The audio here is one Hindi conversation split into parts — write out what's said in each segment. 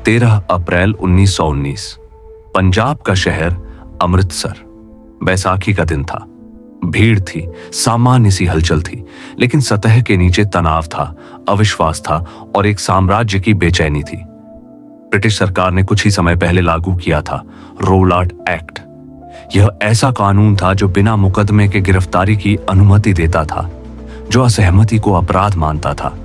13 अप्रैल 1919 पंजाब का शहर अमृतसर। बैसाखी का दिन था। भीड़ थी, सामान्य सी हलचल थी, लेकिन सतह के नीचे तनाव था, अविश्वास था और एक साम्राज्य की बेचैनी थी। ब्रिटिश सरकार ने कुछ ही समय पहले लागू किया था रोलाट एक्ट। यह ऐसा कानून था जो बिना मुकदमे के गिरफ्तारी की अनुमति देता था, जो असहमति को अपराध मानता था।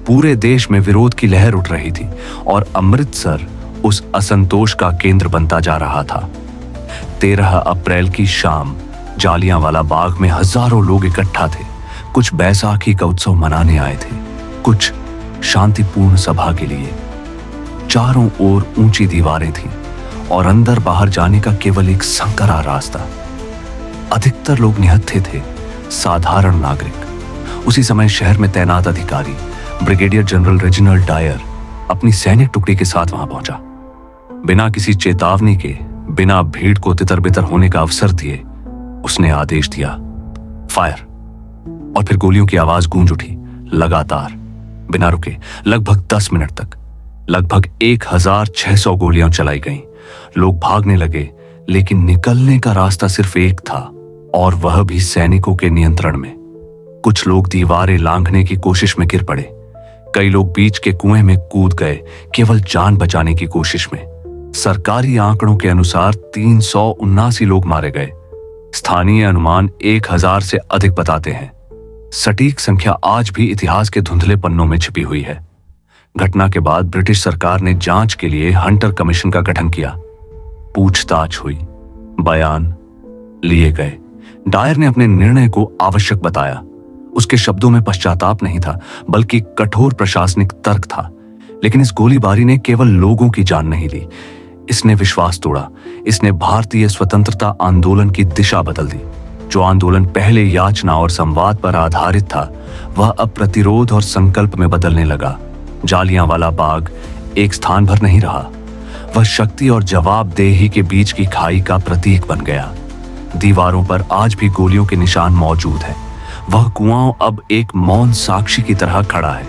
पूरे देश में विरोध की लहर उठ रही थी और अमृतसर उस असंतोष का केंद्र बनता जा रहा था। 13 अप्रैल की शाम जालियांवाला बाग में हजारों लोग इकट्ठा थे। कुछ बैसाखी का उत्सव मनाने आए थे, कुछ शांतिपूर्ण सभा के लिए। चारों ओर ऊंची दीवारें थीं और अंदर बाहर जाने का केवल एक संकरा रास्ता। अधिकतर लोग निहत्थे थे, साधारण नागरिक। उसी समय शहर में तैनात अधिकारी ब्रिगेडियर जनरल रेजिनाल्ड डायर अपनी सैनिक टुकड़ी के साथ वहां पहुंचा। बिना किसी चेतावनी के, बिना भीड़ को तितर-बितर होने का अवसर दिए, उसने आदेश दिया, फायर। और फिर गोलियों की आवाज गूंज उठी, लगातार, बिना रुके, लगभग 10 मिनट तक। लगभग 1600 गोलियां चलाई गईं। लोग भागने लगे, लेकिन निकलने का रास्ता सिर्फ एक था, और वह भी सैनिकों के नियंत्रण में। कुछ लोग दीवारें लांघने की कोशिश में गिर पड़े। कई लोग बीच के कुएं में कूद गए, केवल जान बचाने की कोशिश में। सरकारी आंकड़ों के अनुसार 379 लोग मारे गए। स्थानीय अनुमान 1000 से अधिक बताते हैं। सटीक संख्या आज भी इतिहास के धुंधले पन्नों में छिपी हुई है। घटना के बाद ब्रिटिश सरकार ने जांच के लिए हंटर कमीशन का गठन किया। पूछताछ हुई, बयान लिए गए। डायर ने अपने निर्णय को आवश्यक बताया। उसके शब्दों में पश्चाताप नहीं था, बल्कि कठोर प्रशासनिक तर्क था। लेकिन इस गोलीबारी ने केवल लोगों की जान नहीं ली, इसने विश्वास तोड़ा। इसने भारतीय स्वतंत्रता आंदोलन की दिशा बदल दी। जो आंदोलन पहले याचना और संवाद पर आधारित था, वह अब प्रतिरोध और संकल्प में बदलने लगा। जालियांवाला बाग एक स्थान भर नहीं रहा, वह शक्ति और जवाबदेही के बीच की खाई का प्रतीक बन गया। दीवारों पर आज भी गोलियों के निशान मौजूद हैं। वह कुआं अब एक मौन साक्षी की तरह खड़ा है।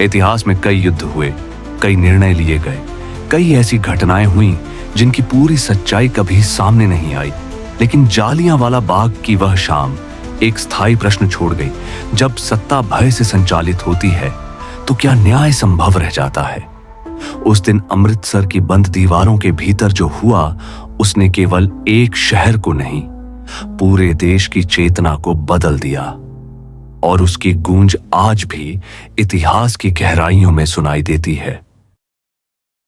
इतिहास में कई युद्ध हुए, कई निर्णय लिए गए, कई ऐसी घटनाएं हुई जिनकी पूरी सच्चाई कभी सामने नहीं आई। लेकिन जालियांवाला बाग की वह शाम एक स्थायी प्रश्न छोड़ गई। जब सत्ता भय से संचालित होती है, तो क्या न्याय संभव रह जाता है? उस दिन अमृतसर की बंद दीवारों के भीतर जो हुआ, उसने केवल एक शहर को नहीं, पूरे देश की चेतना को बदल दिया। और उसकी गूंज आज भी इतिहास की गहराइयों में सुनाई देती है।